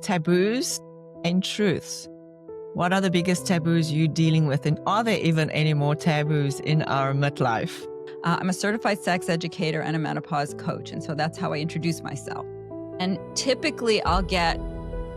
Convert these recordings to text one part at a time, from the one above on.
Taboos and truths. What are the biggest taboos you're dealing with? And are there even any more taboos in our midlife? I'm a certified sex educator and a menopause coach. And so that's how I introduce myself. And typically I'll get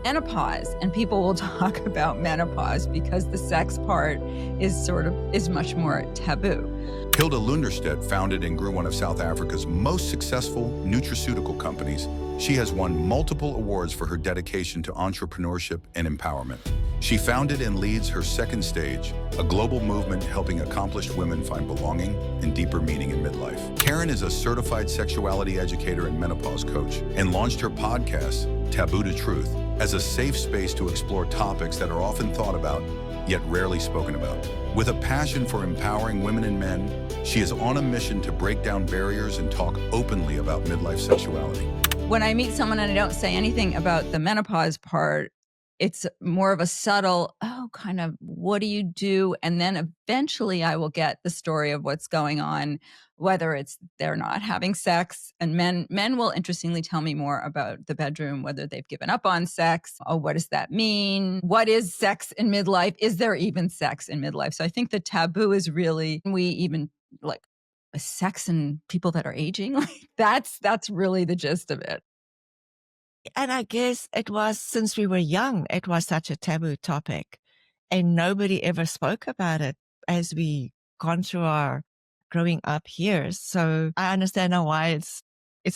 menopause and people will talk about menopause because the sex part is much more taboo. Hilda Lunderstedt founded and grew one of South Africa's most successful nutraceutical companies. She has won multiple awards for her dedication to entrepreneurship and empowerment. She founded and leads her Second Stage, a global movement helping accomplished women find belonging and deeper meaning in midlife. Karen is a certified sexuality educator and menopause coach and launched her podcast, Taboo to Truth, as a safe space to explore topics that are often thought about, yet rarely spoken about. With a passion for empowering women and men, she is on a mission to break down barriers and talk openly about midlife sexuality. When I meet someone and I don't say anything about the menopause part, it's more of a subtle, kind of, what do you do? And then eventually I will get the story of what's going on, whether it's they're not having sex. And men will interestingly tell me more about the bedroom, whether they've given up on sex. Oh, what does that mean? What is sex in midlife? Is there even sex in midlife? So I think the taboo is really, we even like sex and people that are aging. Like that's really the gist of it. And I guess it was, since we were young, it was such a taboo topic and nobody ever spoke about it as we gone through our growing up years. So I understand now why it's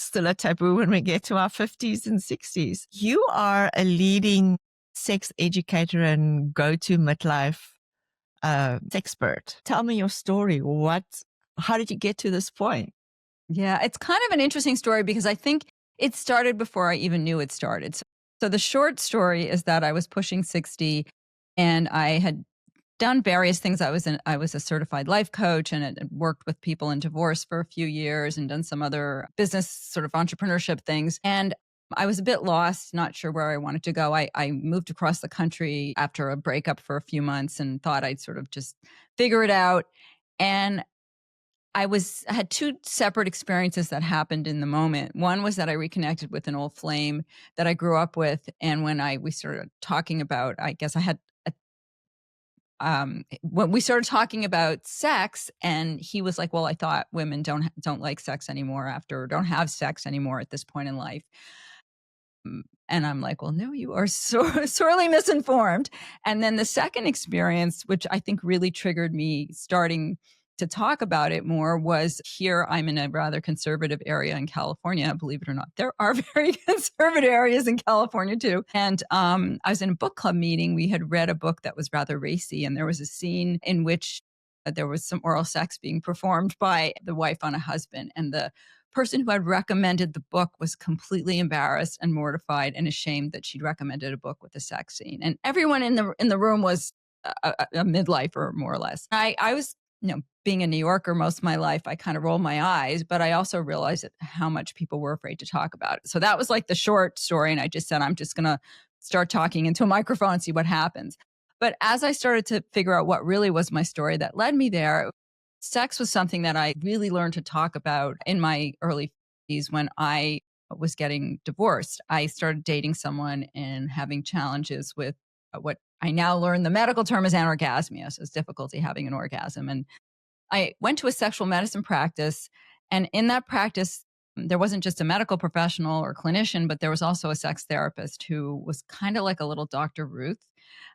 still a taboo when we get to our 50s and 60s. You are a leading sex educator and go-to midlife expert. Tell me your story. How did you get to this point? Yeah, it's kind of an interesting story because I think it started before I even knew it started. So the short story is that I was pushing 60 and I had done various things. I was a certified life coach and had worked with people in divorce for a few years and done some other business sort of entrepreneurship things. And I was a bit lost, not sure where I wanted to go. I moved across the country after a breakup for a few months and thought I'd sort of just figure it out. And I had two separate experiences that happened in the moment. One was that I reconnected with an old flame that I grew up with. And when we started talking about, I guess I had, when we started talking about sex and he was like, well, I thought women don't like sex anymore don't have sex anymore at this point in life. And I'm like, well, no, you are sorely misinformed. And then the second experience, which I think really triggered me starting to talk about it more, was here I'm in a rather conservative area in California, believe it or not. There are very conservative areas in California too. And I was in a book club meeting. We had read a book that was rather racy, and there was a scene in which there was some oral sex being performed by the wife on a husband. And the person who had recommended the book was completely embarrassed and mortified and ashamed that she'd recommended a book with a sex scene. And everyone in the room was a midlifer, more or less. I was, being a New Yorker most of my life, I kind of rolled my eyes, but I also realized how much people were afraid to talk about it. So that was like the short story. And I just said, I'm just going to start talking into a microphone and see what happens. But as I started to figure out what really was my story that led me there, sex was something that I really learned to talk about in my early 50s when I was getting divorced. I started dating someone and having challenges with what I now learn the medical term is anorgasmia, so it's difficulty having an orgasm. And I went to a sexual medicine practice, and in that practice, there wasn't just a medical professional or clinician, but there was also a sex therapist who was kind of like a little Dr. Ruth,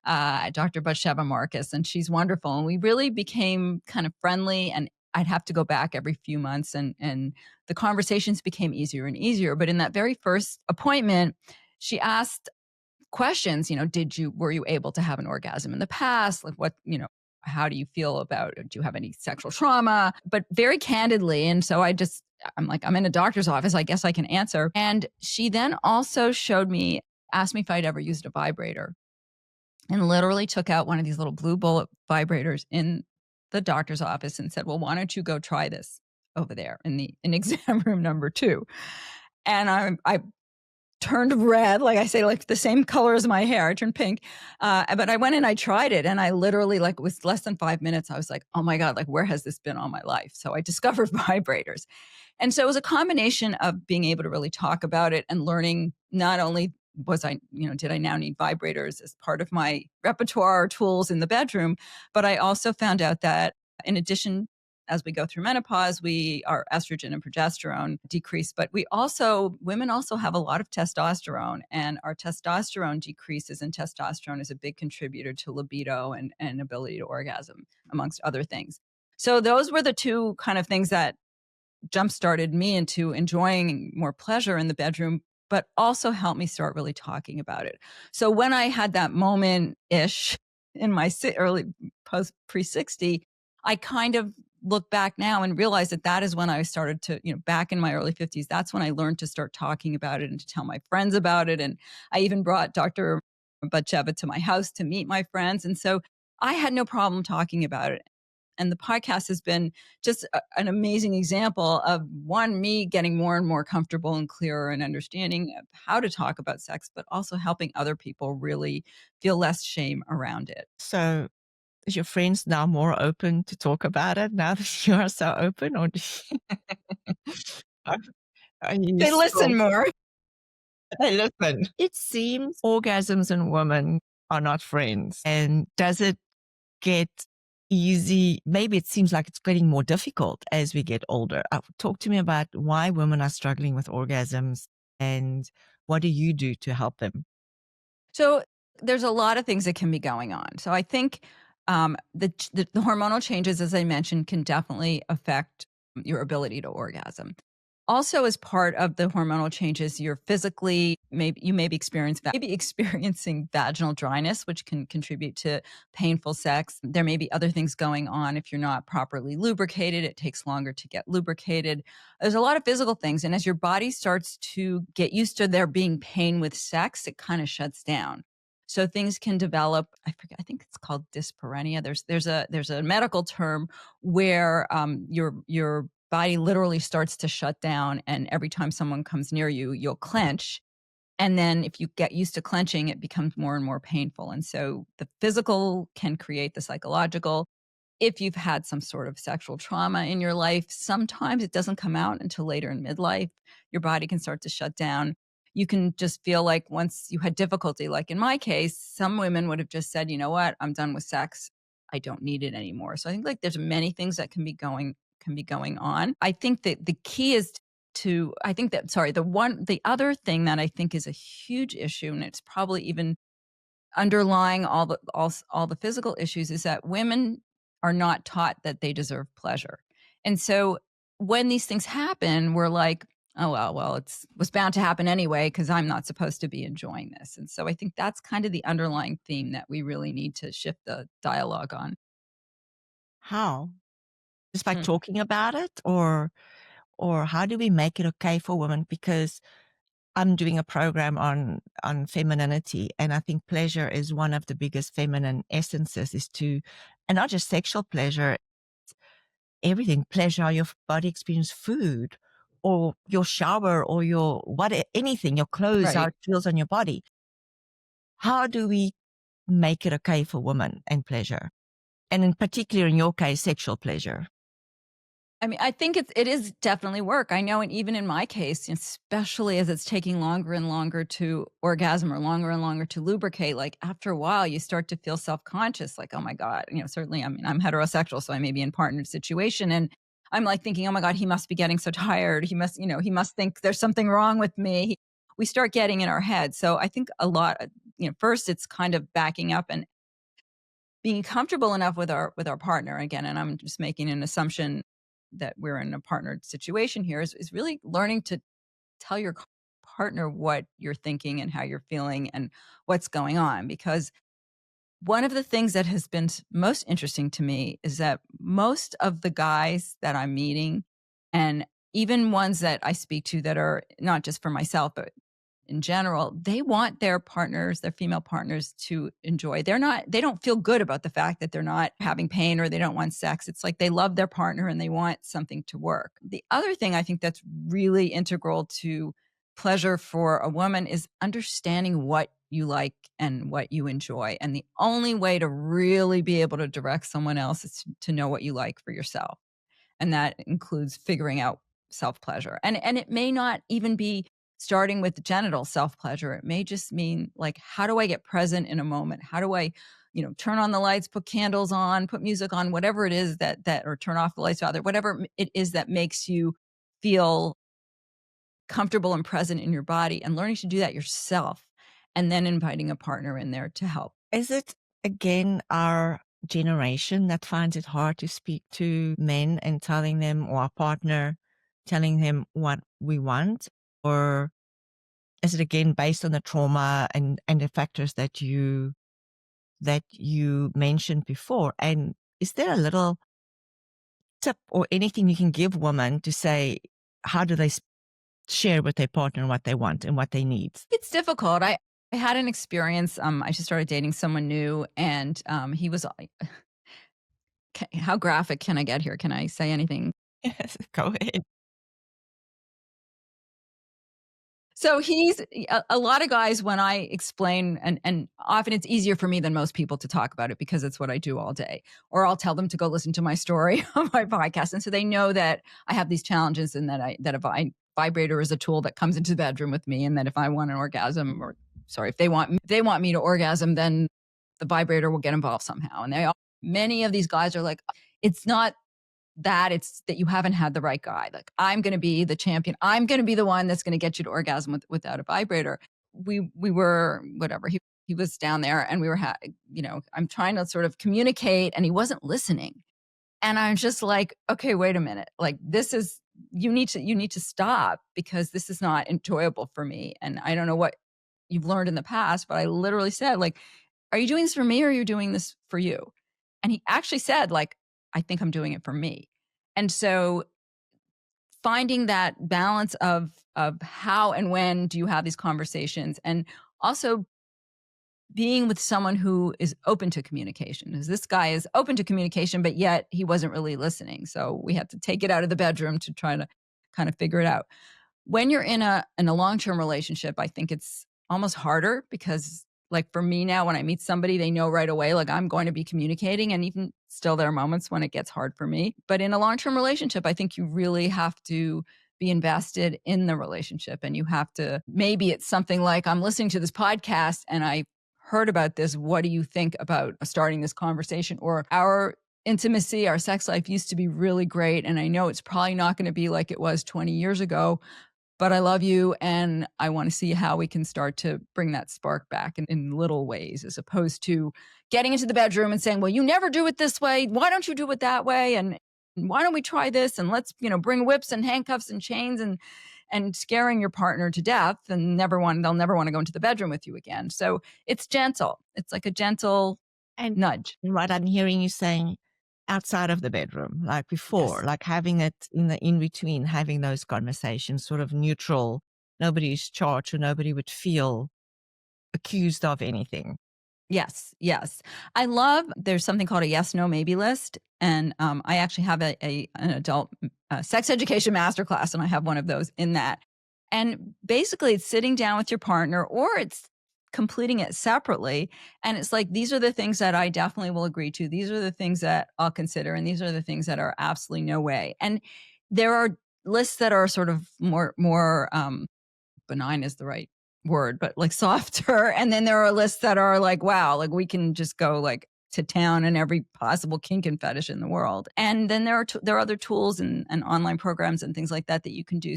Dr. Batsheva Marcus, and she's wonderful. And we really became kind of friendly, and I'd have to go back every few months, and the conversations became easier and easier. But in that very first appointment, she asked questions, were you able to have an orgasm in the past? Like how do you feel about, do you have any sexual trauma? But very candidly. And so I'm like, I'm in a doctor's office. I guess I can answer. And she then also asked me if I'd ever used a vibrator, and literally took out one of these little blue bullet vibrators in the doctor's office and said, well, why don't you go try this over there in exam room number 2? And I turned red, like I say, like the same color as my hair. I turned pink. But I went and I tried it, and I literally, it was less than 5 minutes. I was like, oh my God, where has this been all my life? So I discovered vibrators. And so it was a combination of being able to really talk about it and learning not only did I now need vibrators as part of my repertoire or tools in the bedroom? But I also found out that in addition, as we go through menopause, our estrogen and progesterone decrease, but women also have a lot of testosterone, and our testosterone decreases, and testosterone is a big contributor to libido and ability to orgasm, amongst other things. So those were the two kind of things that jump started me into enjoying more pleasure in the bedroom, but also helped me start really talking about it. So when I had that moment ish in my early post pre 60, I kind of look back now and realize that is when I started to, back in my early 50s, that's when I learned to start talking about it and to tell my friends about it. And I even brought Dr. Batcheva to my house to meet my friends. And so I had no problem talking about it. And the podcast has been just an amazing example of me getting more and more comfortable and clearer and understanding of how to talk about sex, but also helping other people really feel less shame around it. So is your friends now more open to talk about it now that you are so open, or are, are you They listen more. They listen. It seems orgasms and women are not friends. And does it get easy? Maybe it seems like it's getting more difficult as we get older. Talk to me about why women are struggling with orgasms and what do you do to help them? So there's a lot of things that can be going on. So I think the hormonal changes, as I mentioned, can definitely affect your ability to orgasm. Also, as part of the hormonal changes, you may be experiencing vaginal dryness, which can contribute to painful sex. There may be other things going on. If you're not properly lubricated, it takes longer to get lubricated. There's a lot of physical things. And as your body starts to get used to there being pain with sex, it kind of shuts down. So things can develop. I think it's called dyspareunia. There's a medical term where your body literally starts to shut down, and every time someone comes near you, you'll clench. And then if you get used to clenching, it becomes more and more painful. And so the physical can create the psychological. If you've had some sort of sexual trauma in your life, sometimes it doesn't come out until later in midlife. Your body can start to shut down. You can just feel like once you had difficulty, like in my case, some women would have just said, you know what, I'm done with sex. I don't need it anymore. So I think like there's many things that can be going on. I think that the key is the other thing that I think is a huge issue, and it's probably even underlying all the physical issues, is that women are not taught that they deserve pleasure. And so when these things happen, we're like, oh, well, was bound to happen anyway because I'm not supposed to be enjoying this. And so I think that's kind of the underlying theme that we really need to shift the dialogue on. How? Just by talking about it, or how do we make it okay for women? Because I'm doing a program on femininity, and I think pleasure is one of the biggest feminine essences, and not just sexual pleasure, everything, pleasure, how your body experiences food, or your shower, or anything, your clothes, Right. how it feels on your body. How do we make it okay for women and pleasure? And in particular, in your case, sexual pleasure. I mean, I think it is definitely work. I know, and even in my case, especially as it's taking longer and longer to orgasm or longer and longer to lubricate, like after a while, you start to feel self-conscious, like, oh my God, certainly, I mean, I'm heterosexual, so I may be in partnered situation. And I'm like thinking, oh my God, he must be getting so tired. He must think there's something wrong with me. We start getting in our head. So I think a lot, first it's kind of backing up and being comfortable enough with our partner again. And I'm just making an assumption that we're in a partnered situation here, is really learning to tell your partner what you're thinking and how you're feeling and what's going on. Because one of the things that has been most interesting to me is that most of the guys that I'm meeting, and even ones that I speak to that are not just for myself, but in general, they want their female partners to enjoy. They don't feel good about the fact that they're not having pain or they don't want sex. It's like they love their partner and they want something to work. The other thing I think that's really integral to pleasure for a woman is understanding what you like and what you enjoy. And the only way to really be able to direct someone else is to know what you like for yourself. And that includes figuring out self-pleasure. And it may not even be starting with genital self-pleasure. It may just mean like, how do I get present in a moment? How do I, turn on the lights, put candles on, put music on, whatever it is or turn off the lights, rather, whatever it is that makes you feel comfortable and present in your body, and learning to do that yourself, and then inviting a partner in there to help. Is it, again, our generation that finds it hard to speak to men and telling them, or our partner telling them what we want? Or is it, again, based on the trauma and the factors that you mentioned before? And is there a little tip or anything you can give women to say, how do they share with their partner what they want and what they need? It's difficult. I had an experience. I just started dating someone new, and he was. How graphic can I get here? Can I say anything? Yes, go ahead. So he's a lot of guys, when I explain, and often it's easier for me than most people to talk about it because it's what I do all day, or I'll tell them to go listen to my story on my podcast. And so they know that I have these challenges, and that a vibrator is a tool that comes into the bedroom with me. And that if I want an orgasm, if they want me to orgasm, then the vibrator will get involved somehow. And many of these guys are like, it's not that, it's that you haven't had the right guy. Like, I'm going to be the champion. I'm going to be the one that's going to get you to orgasm without a vibrator. We were, whatever. He was down there, and we were, I'm trying to sort of communicate, and he wasn't listening. And I'm just like, okay, wait a minute. Like, you need to stop, because this is not enjoyable for me. And I don't know what you've learned in the past, but I literally said, like, are you doing this for me, or are you doing this for you? And he actually said, like, I think I'm doing it for me. And so finding that balance of how and when do you have these conversations, and also being with someone who is open to communication. Because this guy is open to communication, but yet he wasn't really listening. So we had to take it out of the bedroom to try to kind of figure it out. When you're in a long-term relationship, I think it's almost harder, because, like, for me now, when I meet somebody, they know right away, like, I'm going to be communicating. And even still, there are moments when it gets hard for me. But in a long-term relationship, I think you really have to be invested in the relationship. And you have to, maybe it's something like, I'm listening to this podcast and I heard about this. What do you think about starting this conversation? Or, our intimacy, our sex life used to be really great, and I know it's probably not going to be like it was 20 years ago, but I love you, and I want to see how we can start to bring that spark back in little ways, as opposed to getting into the bedroom and saying, well, you never do it this way. Why don't you do it that way? And why don't we try this? And let's, bring whips and handcuffs and chains, and scaring your partner to death, and they'll never want to go into the bedroom with you again. So it's gentle. It's like a gentle nudge. What I'm hearing you saying, outside of the bedroom, like before, Yes. like having it in between, having those conversations, sort of neutral. Nobody's charged, or nobody would feel accused of anything. Yes. There's something called a yes, no, maybe list. And I actually have an adult sex education masterclass, and I have one of those in that. And basically, it's sitting down with your partner, or it's completing it separately. And it's like, these are the things that I definitely will agree to. These are the things that I'll consider. And these are the things that are absolutely no way. And there are lists that are sort of more benign is the right word, but like softer. And then there are lists that are like, wow, like we can just go like to town and every possible kink and fetish in the world. And then there are other tools and online programs and things like that you can do.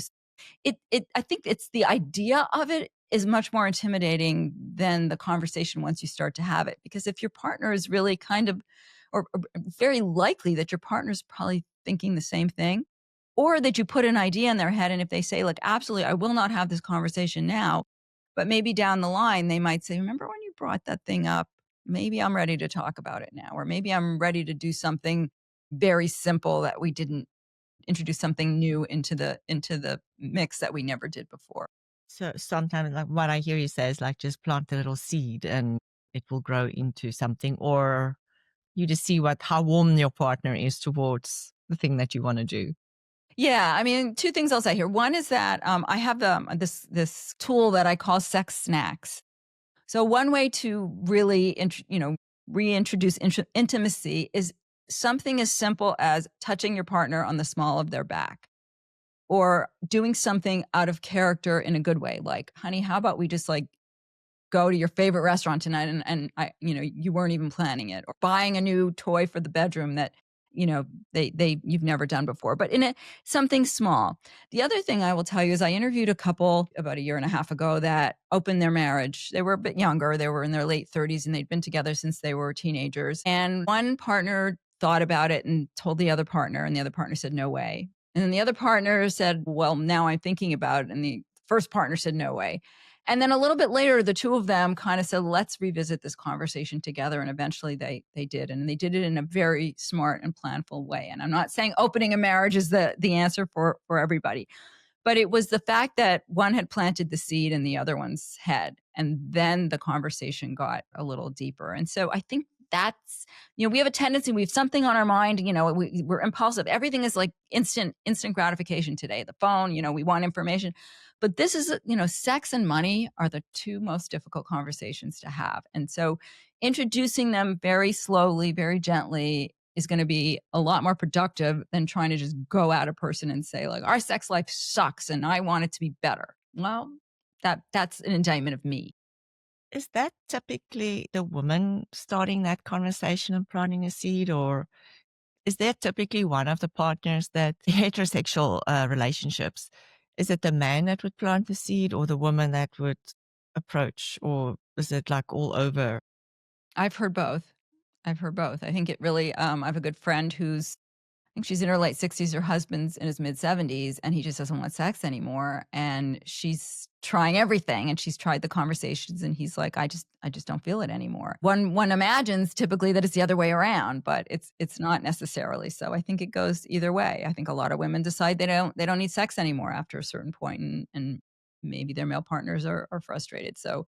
I think it's the idea of it is much more intimidating than the conversation once you start to have it. Because if your partner is really kind of, or very likely that your partner's probably thinking the same thing, or that you put an idea in their head, and if they say, like, absolutely, I will not have this conversation now, but maybe down the line, they might say, remember when you brought that thing up? Maybe I'm ready to talk about it now. Or maybe I'm ready to do something very simple, that we didn't introduce something new into the mix that we never did before. So sometimes, like, what I hear you say is, like, just plant a little seed and it will grow into something, or you just see how warm your partner is towards the thing that you want to do. Yeah, I mean, two things I'll say here. One is that I have this tool that I call sex snacks. So one way to really reintroduce intimacy is something as simple as touching your partner on the small of their back, or doing something out of character in a good way. Like, honey, how about we just like go to your favorite restaurant tonight and I, you weren't even planning it, or buying a new toy for the bedroom that, you've never done before, but in something small. The other thing I will tell you is I interviewed a couple about a year and a half ago that opened their marriage. They were a bit younger. They were in their late 30s and they'd been together since they were teenagers. And one partner thought about it and told the other partner, and the other partner said, no way. And then the other partner said, well, now I'm thinking about it. And the first partner said, no way. And then a little bit later, the two of them kind of said, let's revisit this conversation together. And eventually they did. And they did it in a very smart and planful way. And I'm not saying opening a marriage is the answer for everybody, but it was the fact that one had planted the seed in the other one's head. And then the conversation got a little deeper. And so I think that's, we have a tendency, we have something on our mind, we're impulsive. Everything is like instant gratification today. The phone, we want information. But this is, sex and money are the two most difficult conversations to have. And so introducing them very slowly, very gently is going to be a lot more productive than trying to just go at a person and say, like, our sex life sucks and I want it to be better. Well, that's an indictment of me. Is that typically the woman starting that conversation and planting a seed, or is there typically one of the partners that heterosexual relationships? Is it the man that would plant the seed or the woman that would approach, or is it like all over? I've heard both. I think it really, I have a good friend who's, I think she's in her late 60s, her husband's in his mid 70s, and he just doesn't want sex anymore. And she's trying everything, and she's tried the conversations, and he's like, I just don't feel it anymore. One imagines typically that it's the other way around, but it's not necessarily so. I think it goes either way. I think a lot of women decide they don't need sex anymore after a certain point, and maybe their male partners are frustrated. So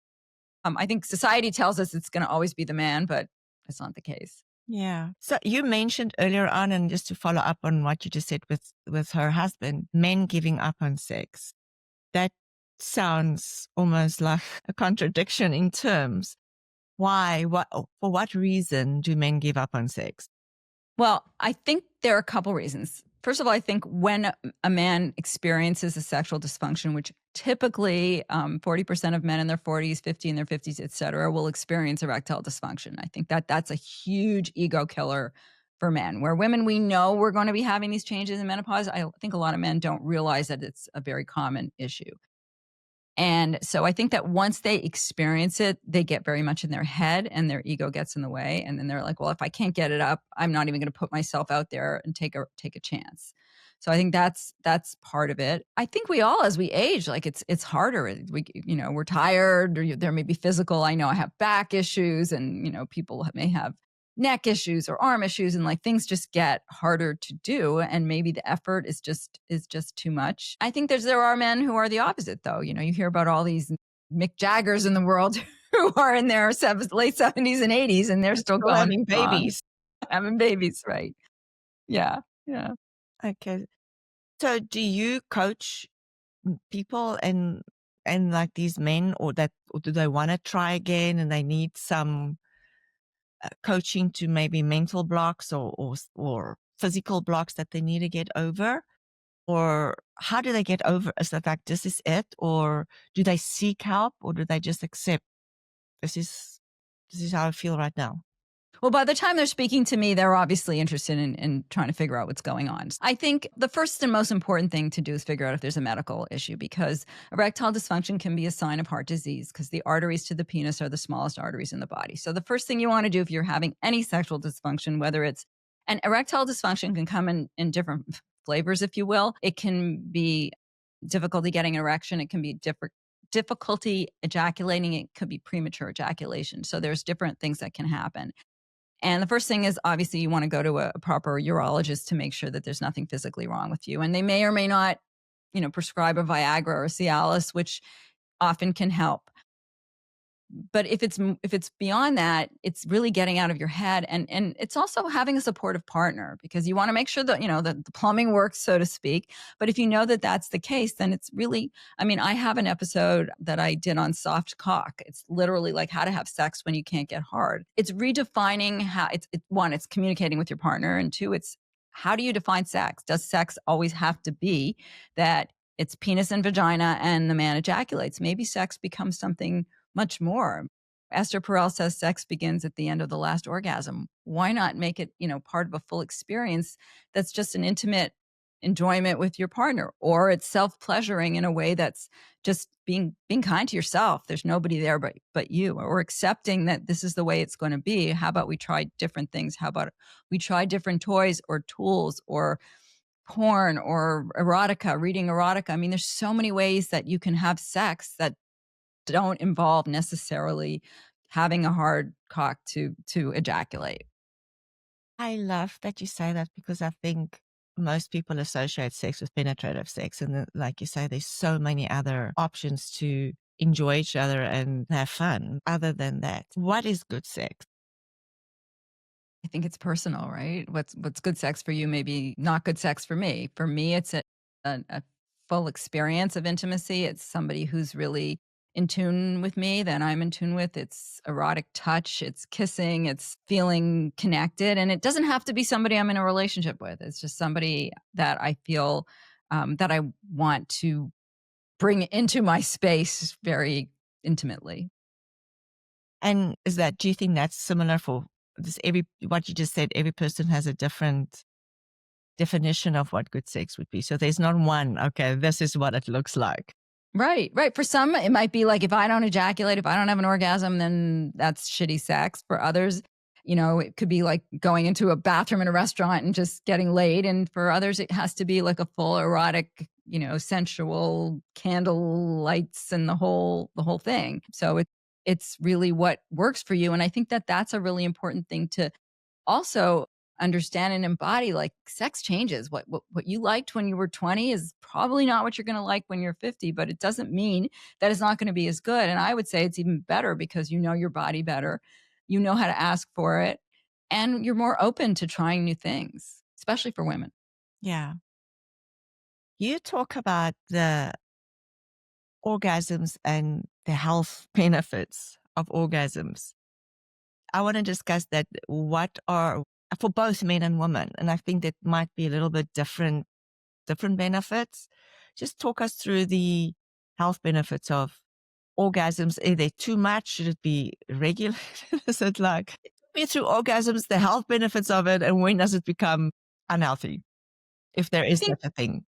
I think society tells us it's going to always be the man, but that's not the case. Yeah. So you mentioned earlier on, and just to follow up on what you just said with her husband, men giving up on sex. That sounds almost like a contradiction in terms. Why? For what reason do men give up on sex? Well, I think there are a couple reasons. First of all, I think when a man experiences a sexual dysfunction, which typically 40% of men in their 40s, 50 in their 50s, et cetera, will experience erectile dysfunction. I think that's a huge ego killer for men. Where women, we know we're going to be having these changes in menopause. I think a lot of men don't realize that it's a very common issue. And so I think that once they experience it, they get very much in their head and their ego gets in the way. And then they're like, well, if I can't get it up, I'm not even going to put myself out there and take a chance. So I think that's part of it. I think we all, as we age, like it's harder. We're tired, or there may be physical. I know I have back issues, and people may have neck issues or arm issues, and like things just get harder to do, and maybe the effort is just too much. I think there are men who are the opposite, though. You hear about all these Mick Jaggers in the world who are in their late 70s and 80s, and they're still going having babies. Having babies, right? Yeah. Okay. So do you coach people and like these men, or do they want to try again and they need some coaching to maybe mental blocks or physical blocks that they need to get over? Or how do they get over? Is that like, this is it? Or do they seek help, or do they just accept this is how I feel right now? Well, by the time they're speaking to me, they're obviously interested in trying to figure out what's going on. I think the first and most important thing to do is figure out if there's a medical issue, because erectile dysfunction can be a sign of heart disease, because the arteries to the penis are the smallest arteries in the body. So the first thing you want to do if you're having any sexual dysfunction, whether it's an erectile dysfunction, can come in different flavors, if you will. It can be difficulty getting an erection. It can be difficulty ejaculating. It could be premature ejaculation. So there's different things that can happen. And the first thing is, obviously, you want to go to a proper urologist to make sure that there's nothing physically wrong with you. And they may or may not, prescribe a Viagra or Cialis, which often can help. But if it's beyond that, it's really getting out of your head. And it's also having a supportive partner, because you want to make sure that, that the plumbing works, so to speak. But if you know that that's the case, then it's really, I have an episode that I did on soft cock. It's literally like how to have sex when you can't get hard. It's redefining how it's communicating with your partner. And two, it's how do you define sex? Does sex always have to be that it's penis and vagina and the man ejaculates? Maybe sex becomes something much more. Esther Perel says sex begins at the end of the last orgasm. Why not make it, part of a full experience that's just an intimate enjoyment with your partner, or it's self-pleasuring in a way that's just being kind to yourself. There's nobody there but you, or accepting that this is the way it's going to be. How about we try different things? How about we try different toys or tools or porn or erotica, reading erotica? I mean, there's so many ways that you can have sex that don't involve necessarily having a hard cock to ejaculate. I love that you say that, because I think most people associate sex with penetrative sex. And like you say, there's so many other options to enjoy each other and have fun other than that. What is good sex? I think it's personal, right? What's good sex for you may be not good sex for me. For me, it's a full experience of intimacy. It's somebody who's really in tune with me, that I'm in tune with. It's erotic touch, it's kissing, it's feeling connected. And it doesn't have to be somebody I'm in a relationship with. It's just somebody that I feel that I want to bring into my space very intimately. And do you think that's similar for what you just said, every person has a different definition of what good sex would be. So there's not one, okay, this is what it looks like. Right. For some, it might be like, if I don't ejaculate, if I don't have an orgasm, then that's shitty sex. For others, it could be like going into a bathroom in a restaurant and just getting laid. And for others, it has to be like a full erotic, sensual candle lights and the whole thing. So it's really what works for you. And I think that that's a really important thing to also understand and embody. Like, sex changes. What you liked when you were 20 is probably not what you're going to like when you're 50, but it doesn't mean that it's not going to be as good. And I would say it's even better, because you know your body better, you know how to ask for it, and you're more open to trying new things, especially for women. Yeah. You talk about the orgasms and the health benefits of orgasms. I want to discuss that. What are for both men and women? And I think that might be a little bit different benefits. Just talk us through the health benefits of orgasms. Are they too much? Should it be regulated? Is it like, talk me through orgasms, the health benefits of it, and when does it become unhealthy, if there is such a thing?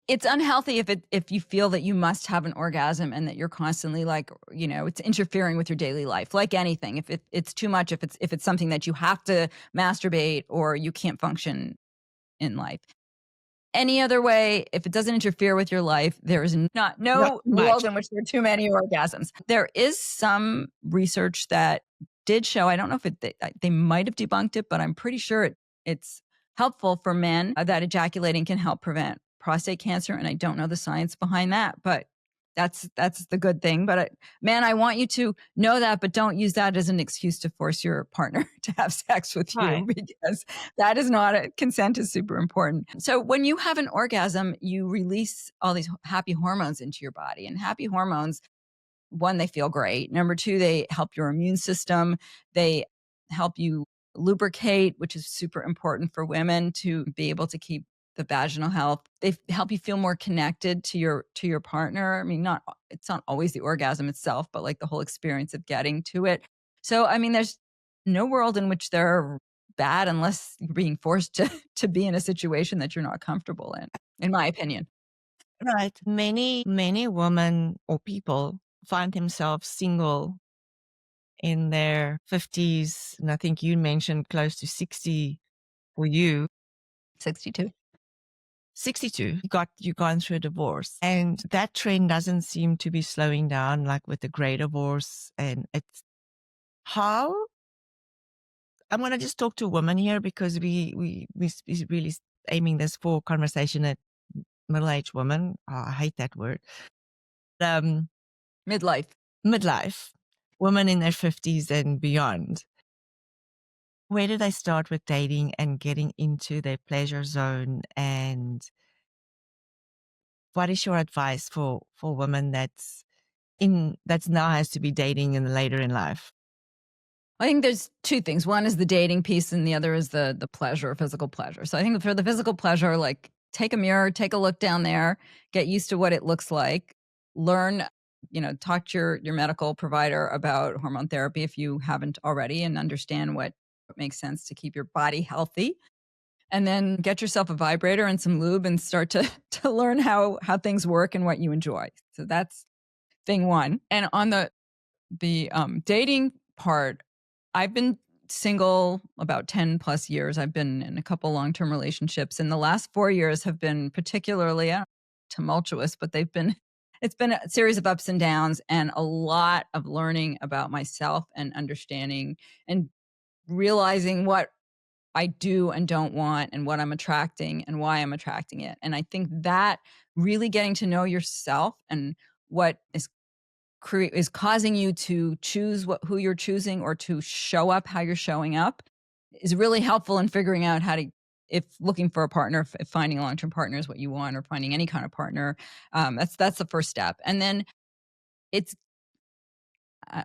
It's unhealthy if you feel that you must have an orgasm and that you're constantly like, it's interfering with your daily life. Like anything, if it's too much, if it's something that you have to masturbate or you can't function in life. Any other way, if it doesn't interfere with your life, there is no world in which there are too many orgasms. There is some research that did show, I don't know if they might have debunked it, but I'm pretty sure it's helpful for men that ejaculating can help prevent prostate cancer. And I don't know the science behind that, but that's the good thing. But man, I want you to know that, but don't use that as an excuse to force your partner to have sex with you, Right. because that is not consent is super important. So when you have an orgasm, you release all these happy hormones into your body, and happy hormones, one, they feel great. Number two, they help your immune system. They help you lubricate, which is super important for women to be able to keep the vaginal health. They help you feel more connected to your partner. I mean, it's not always the orgasm itself, but like the whole experience of getting to it. So, I mean, there's no world in which they're bad unless you're being forced to be in a situation that you're not comfortable in my opinion. Right. Many women or people find themselves single in their 50s. And I think you mentioned close to 60 for you. 62. 62. You've gone through a divorce. And that trend doesn't seem to be slowing down, like with the great divorce. And it's how I'm going to just talk to women here, because we really aiming this for conversation at middle-aged women. Oh, I hate that word. Midlife. Women in their 50s and beyond. Where do they start with dating and getting into their pleasure zone? And what is your advice for women that's now has to be dating in later in life? I think there's two things. One is the dating piece and the other is the pleasure, physical pleasure. So I think for the physical pleasure, like take a mirror, take a look down there, get used to what it looks like, learn, talk to your medical provider about hormone therapy if you haven't already, and understand what makes sense to keep your body healthy. And then get yourself a vibrator and some lube and start to to learn how things work and what you enjoy. So that's thing one. And on the dating part, I've been single about 10 plus years. I've been in a couple long-term relationships, and the last 4 years have been particularly tumultuous, but it's been a series of ups and downs and a lot of learning about myself and understanding and realizing what I do and don't want and what I'm attracting and why I'm attracting it. And I think that really getting to know yourself and what is causing you to choose who you're choosing or to show up how you're showing up is really helpful in figuring out how to, if looking for a partner, if finding a long-term partner is what you want, or finding any kind of partner. That's the first step. And then it's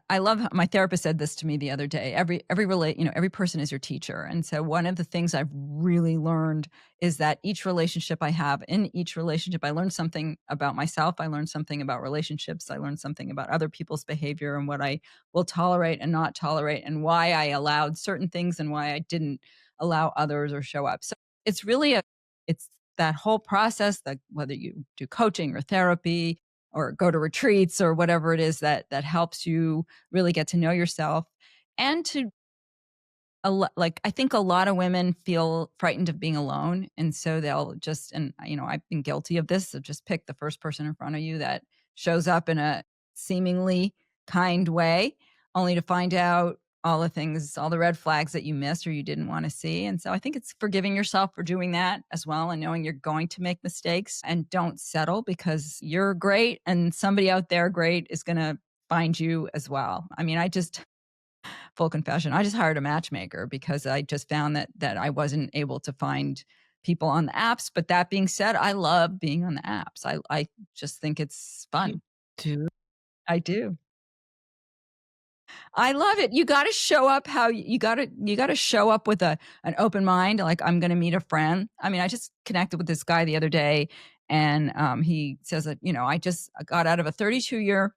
I love how my therapist said this to me the other day. Every person is your teacher. And so one of the things I've really learned is that each relationship I have, in each relationship, I learn something about myself. I learn something about relationships. I learn something about other people's behavior and what I will tolerate and not tolerate, and why I allowed certain things and why I didn't allow others or show up. So it's really it's that whole process, that whether you do coaching or therapy or go to retreats or whatever it is that helps you really get to know yourself, and to like, I think a lot of women feel frightened of being alone, and so they'll just, and I've been guilty of this, so just pick the first person in front of you that shows up in a seemingly kind way, only to find out all the things, all the red flags that you missed or you didn't want to see. And so I think it's forgiving yourself for doing that as well, and knowing you're going to make mistakes, and don't settle, because you're great and somebody out there great is going to find you as well. I mean, full confession, I just hired a matchmaker because I just found that I wasn't able to find people on the apps. But that being said, I love being on the apps. I just think it's fun. too. I do. I love it. You got to show up how you got to show up with an open mind. Like, I'm going to meet a friend. I mean, I just connected with this guy the other day, and he says that, I just got out of a 32-year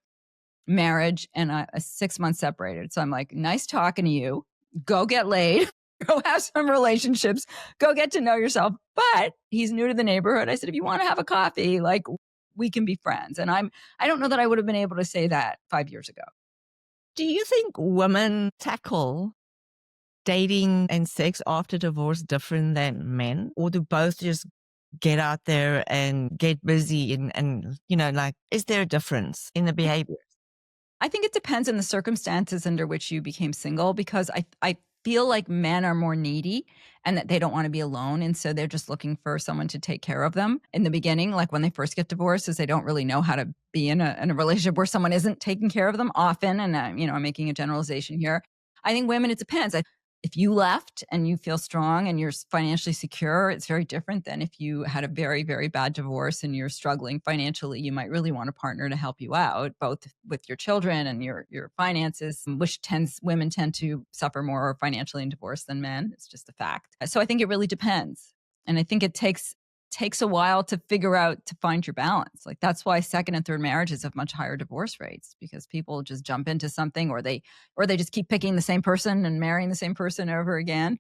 marriage and a 6 month separated. So I'm like, nice talking to you. Go get laid. Go have some relationships. Go get to know yourself. But he's new to the neighborhood. I said, if you want to have a coffee, like, we can be friends. And I don't know that I would have been able to say that 5 years ago. Do you think women tackle dating and sex after divorce different than men? Or do both just get out there and get busy and like, is there a difference in the behavior? I think it depends on the circumstances under which you became single, because I feel like men are more needy and that they don't want to be alone. And so they're just looking for someone to take care of them in the beginning. Like, when they first get divorced, is they don't really know how to be in a relationship where someone isn't taking care of them often. And, I'm making a generalization here. I think women, it depends. If you left and you feel strong and you're financially secure, it's very different than if you had a very, very bad divorce and you're struggling financially. You might really want a partner to help you out, both with your children and your finances, which women tend to suffer more financially in divorce than men. It's just a fact. So I think it really depends. And I think it takes a while to figure out, to find your balance. Like, that's why second and third marriages have much higher divorce rates, because people just jump into something, or they just keep picking the same person and marrying the same person over again.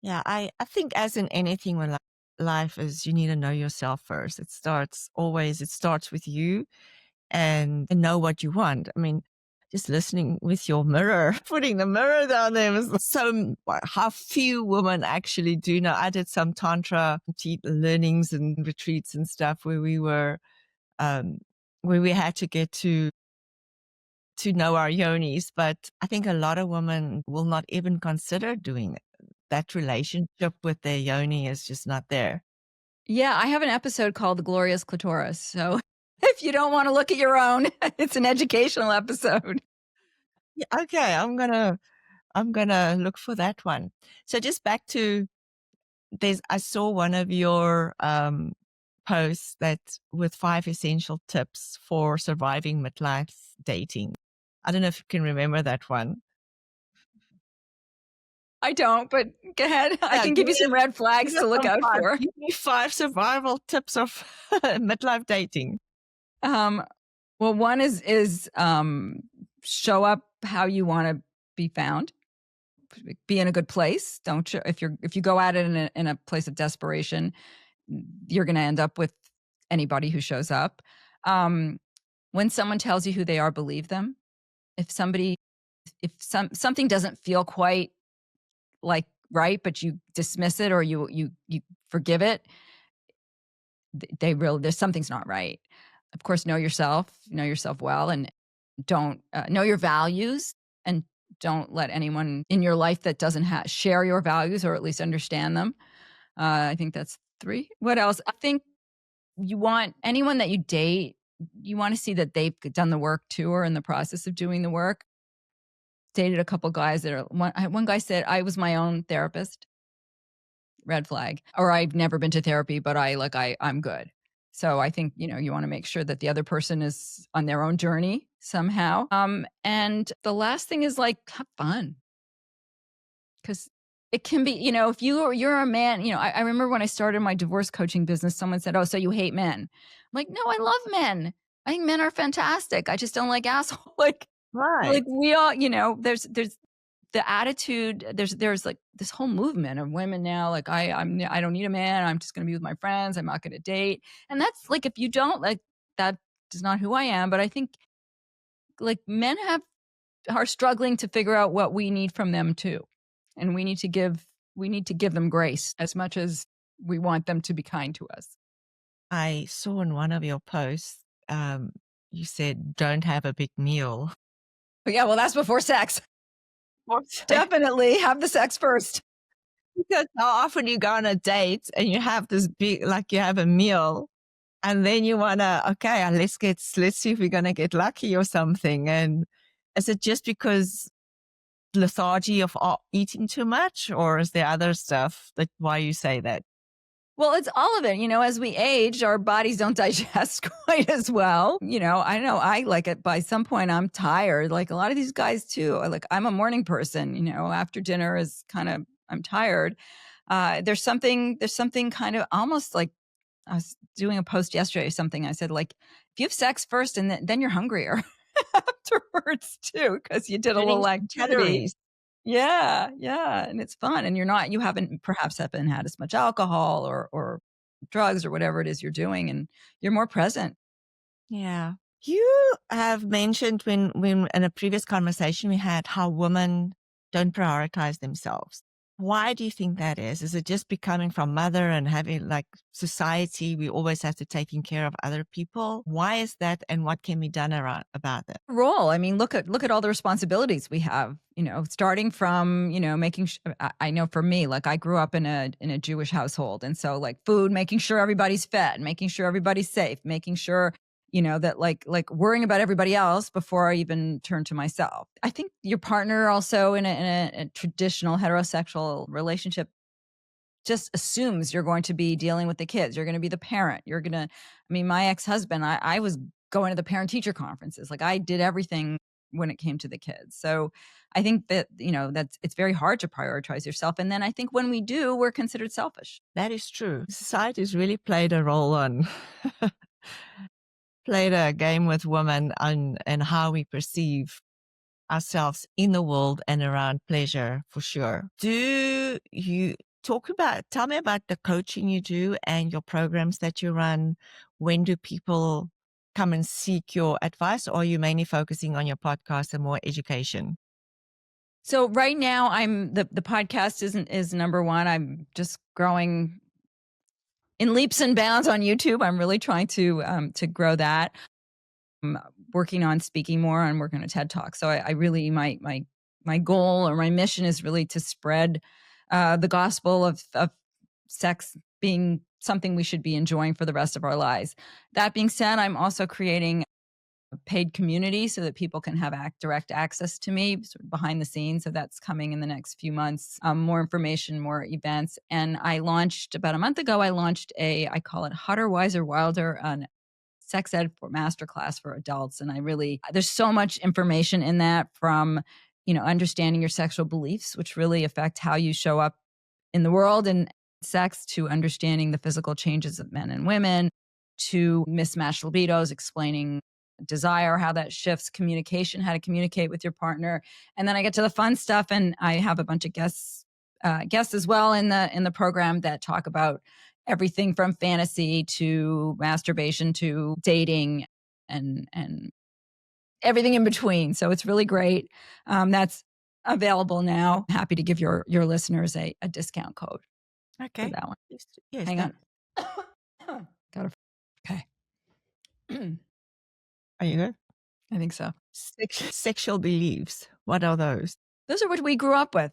Yeah, I think, as in anything when life is, you need to know yourself first. It starts with you and know what you want. I mean, just listening with your mirror, putting the mirror down there was how few women actually do know. I did some Tantra learnings and retreats and stuff where we were, where we had to get to know our yonis. But I think a lot of women will not even consider doing it. That relationship with their yoni is just not there. Yeah, I have an episode called The Glorious Clitoris. So if you don't want to look at your own, it's an educational episode. Yeah, okay, I'm gonna look for that one. So just back to I saw one of your posts that with 5 essential tips for surviving midlife dating. I don't know if you can remember that one. I don't, but go ahead. I Yeah, can give give you me some red flags to look out for. Give me 5 survival tips of midlife dating. Um, well, one is show up how you want to be found. Be in a good place. Don't you, if you go at it in a place of desperation, you're going to end up with anybody who shows up. When someone tells you who they are, believe them. If something doesn't feel quite like right, but you dismiss it or you forgive it, there's something's not right. Of course, know yourself well, and don't know your values, and don't let anyone in your life that doesn't share your values or at least understand them. I think that's 3. What else? I think you want anyone that you date, you want to see that they've done the work too, or in the process of doing the work. Dated a couple guys that are one guy said, I was my own therapist. Red flag. Or I've never been to therapy, but I'm good. So I think, you want to make sure that the other person is on their own journey somehow. And the last thing is have fun. Because it can be, if you're a man, I remember when I started my divorce coaching business, someone said, oh, so you hate men. I'm like, no, I love men. I think men are fantastic. I just don't like assholes. Right. We all, there's the attitude, there's like this whole movement of women now, I don't need a man. I'm just going to be with my friends. I'm not going to date. And that's if you don't that is not who I am. But I think men are struggling to figure out what we need from them too. And we need to give them grace as much as we want them to be kind to us. I saw in one of your posts, you said, don't have a big meal. But yeah, well, that's before sex. Definitely have the sex first. Because how often you go on a date and you have this big, you have a meal, and then you want to, okay, let's see if we're going to get lucky or something. And is it just because lethargy of eating too much, or is there other stuff why you say that? Well, it's all of it. As we age, our bodies don't digest quite as well. I know I like it. By some point, I'm tired. Like a lot of these guys too. I'm a morning person. After dinner is I'm tired. There's something kind of almost like I was doing a post yesterday or something. I said if you have sex first and then you're hungrier afterwards too, because you did a little activity. Yeah. And it's fun. And you haven't had as much alcohol or drugs or whatever it is you're doing, and you're more present. Yeah. You have mentioned when in a previous conversation we had how women don't prioritize themselves. Why do you think that is? Is it just becoming from mother and having society, we always have to taking care of other people? Why is that, and what can be done about it? Role. I mean, look at all the responsibilities we have, starting from, making I know for me, I grew up in a Jewish household. And so food, making sure everybody's fed, making sure everybody's safe, making sure that worrying about everybody else before I even turn to myself. I think your partner also in a traditional heterosexual relationship just assumes you're going to be dealing with the kids. You're going to be the parent. My ex-husband, I was going to the parent teacher conferences. I did everything when it came to the kids. So I think that, it's very hard to prioritize yourself. And then I think when we do, we're considered selfish. That is true. Society's really played a role played a game with women and how we perceive ourselves in the world and around pleasure, for sure. Do you tell me about the coaching you do and your programs that you run? When do people come and seek your advice, or are you mainly focusing on your podcast and more education? So right now the podcast is number one. I'm just growing in leaps and bounds on YouTube. I'm really trying to grow that. I'm working on speaking more. I'm working on a TED Talk. So I really, my goal or my mission is really to spread the gospel of sex being something we should be enjoying for the rest of our lives. That being said, I'm also creating a paid community so that people can have direct access to me sort of behind the scenes. So that's coming in the next few months. More information, more events. And I launched about a month ago, I call it Hotter, Wiser, Wilder, an sex ed for masterclass for adults. And there's so much information in that, from, understanding your sexual beliefs, which really affect how you show up in the world and sex, to understanding the physical changes of men and women, to mismatched libidos, explaining desire, how that shifts, communication, how to communicate with your partner. And then I get to the fun stuff, and I have a bunch of guests as well in the program that talk about everything from fantasy to masturbation to dating and everything in between. So it's really great. That's available now. Happy to give your listeners a discount code for that one. Yes. Hang on. Got it. Okay. Are you good? I think so. Sexual beliefs. What are those? Those are what we grew up with.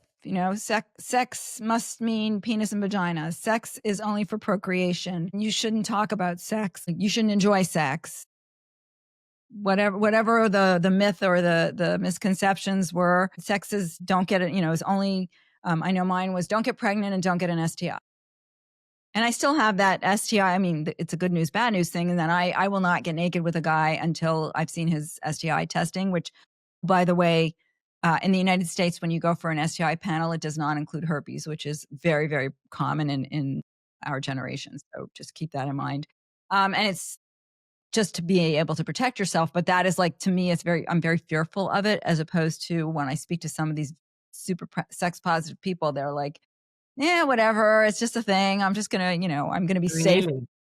Sex must mean penis and vagina. Sex is only for procreation. You shouldn't talk about sex. You shouldn't enjoy sex. Whatever the myth or the misconceptions were, sex is don't get it, is only, I know mine was don't get pregnant and don't get an STI. And I still have that STI. I mean, it's a good news, bad news thing. And then I will not get naked with a guy until I've seen his STI testing, which, by the way, in the United States, when you go for an STI panel, it does not include herpes, which is very, very common in our generation. So just keep that in mind. And it's just to be able to protect yourself. But that is like, to me, I'm very fearful of it, as opposed to when I speak to some of these super sex positive people, they're like, yeah, whatever. It's just a thing. I'm just going to, I'm going to be safe,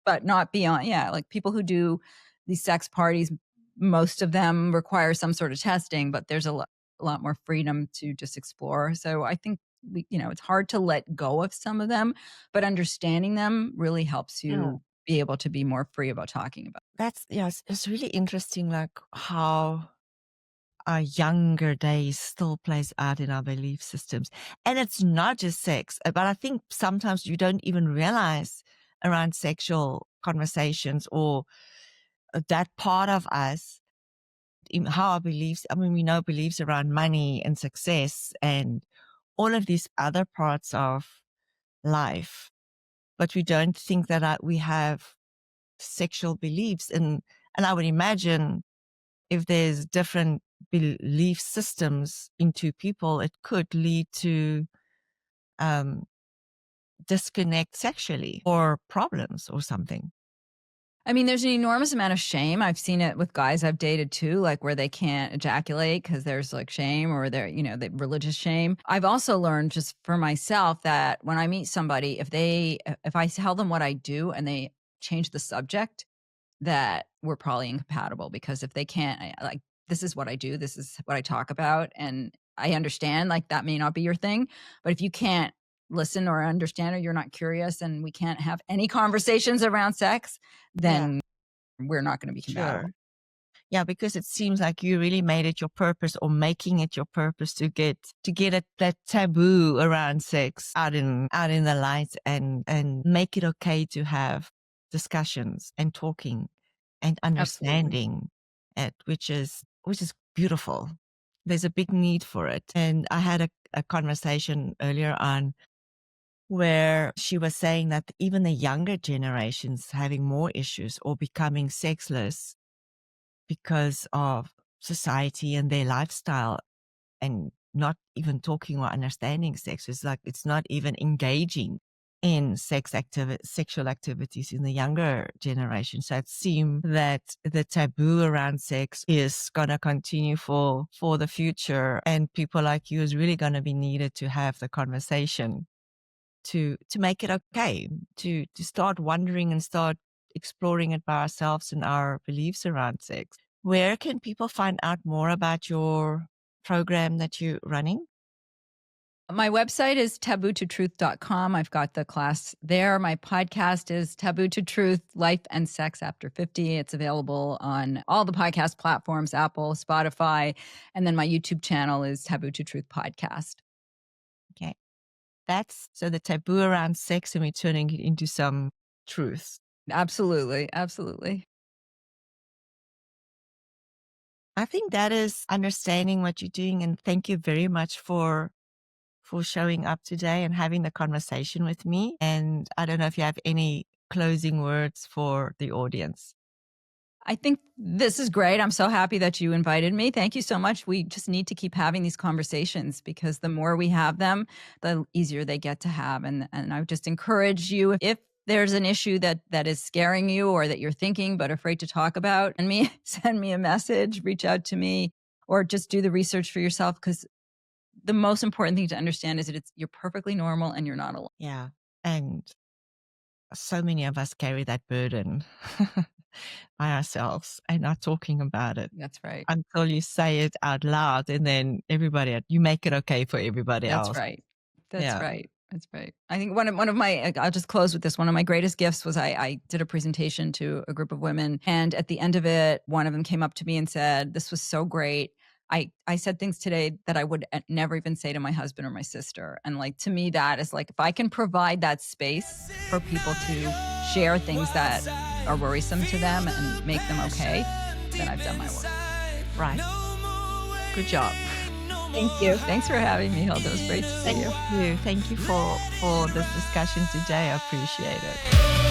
but not beyond. Yeah. Like people who do these sex parties, most of them require some sort of testing, but there's a lot more freedom to just explore. So I think it's hard to let go of some of them, but understanding them really helps you be able to be more free about talking about. It's really interesting, like how our younger days still plays out in our belief systems. And it's not just sex, but I think sometimes you don't even realize around sexual conversations or that part of us, how our beliefs, we know beliefs around money and success and all of these other parts of life, but we don't think that we have sexual beliefs. And I would imagine if there's different belief systems into people, it could lead to disconnect sexually or problems or something. I mean, there's an enormous amount of shame. I've seen it with guys I've dated too, like where they can't ejaculate because there's like shame, or the religious shame. I've also learned just for myself that when I meet somebody, if I tell them what I do and they change the subject, that we're probably incompatible, because if they can't, like, this is what I do, this is what I talk about, and I understand, like, that may not be your thing, but if you can't listen or understand, or you're not curious, and we can't have any conversations around sex, then we're not going to be compatible. Sure. Yeah, because it seems like you really made it your purpose, or making it your purpose, to get that taboo around sex out in the light, and make it okay to have discussions and talking and understanding it, which is beautiful. There's a big need for it. And I had a conversation earlier on where she was saying that even the younger generations having more issues or becoming sexless because of society and their lifestyle, and not even talking or understanding sex. It's like it's not even engaging in sexual activities in the younger generation. So it seems that the taboo around sex is going to continue for the future, and people like you is really going to be needed to have the conversation to make it okay, to start wondering and start exploring it by ourselves and our beliefs around sex. Where can people find out more about your program that you're running? My website is taboototruth.com. I've got the class there. My podcast is Taboo to Truth, Life and Sex After 50. It's available on all the podcast platforms, Apple, Spotify. And then my YouTube channel is Taboo to Truth Podcast. Okay. That's so the taboo around sex, and we're turning it into some truth. Absolutely. Absolutely. I think that is understanding what you're doing. And thank you very much for showing up today and having the conversation with me. And I don't know if you have any closing words for the audience. I think this is great. I'm so happy that you invited me. Thank you so much. We just need to keep having these conversations because the more we have them, the easier they get to have. And I would just encourage you, if there's an issue that is scaring you or that you're thinking but afraid to talk about, and send me a message, reach out to me, or just do the research for yourself, because the most important thing to understand is that you're perfectly normal and you're not alone. Yeah. And so many of us carry that burden by ourselves and not talking about it That's right. until you say it out loud, and then you make it okay for everybody That's else. right. That's Yeah. right. That's right. I think one of my, I'll just close with this. One of my greatest gifts was I did a presentation to a group of women, and at the end of it, one of them came up to me and said, "This was so great. I said things today that I would never even say to my husband or my sister." And like, to me, that is like, if I can provide that space for people to share things that are worrisome to them and make them okay, then I've done my work. Right. Good job. Thank you. Thanks for having me, Hilda. It was great to see you. Thank you for this discussion today. I appreciate it.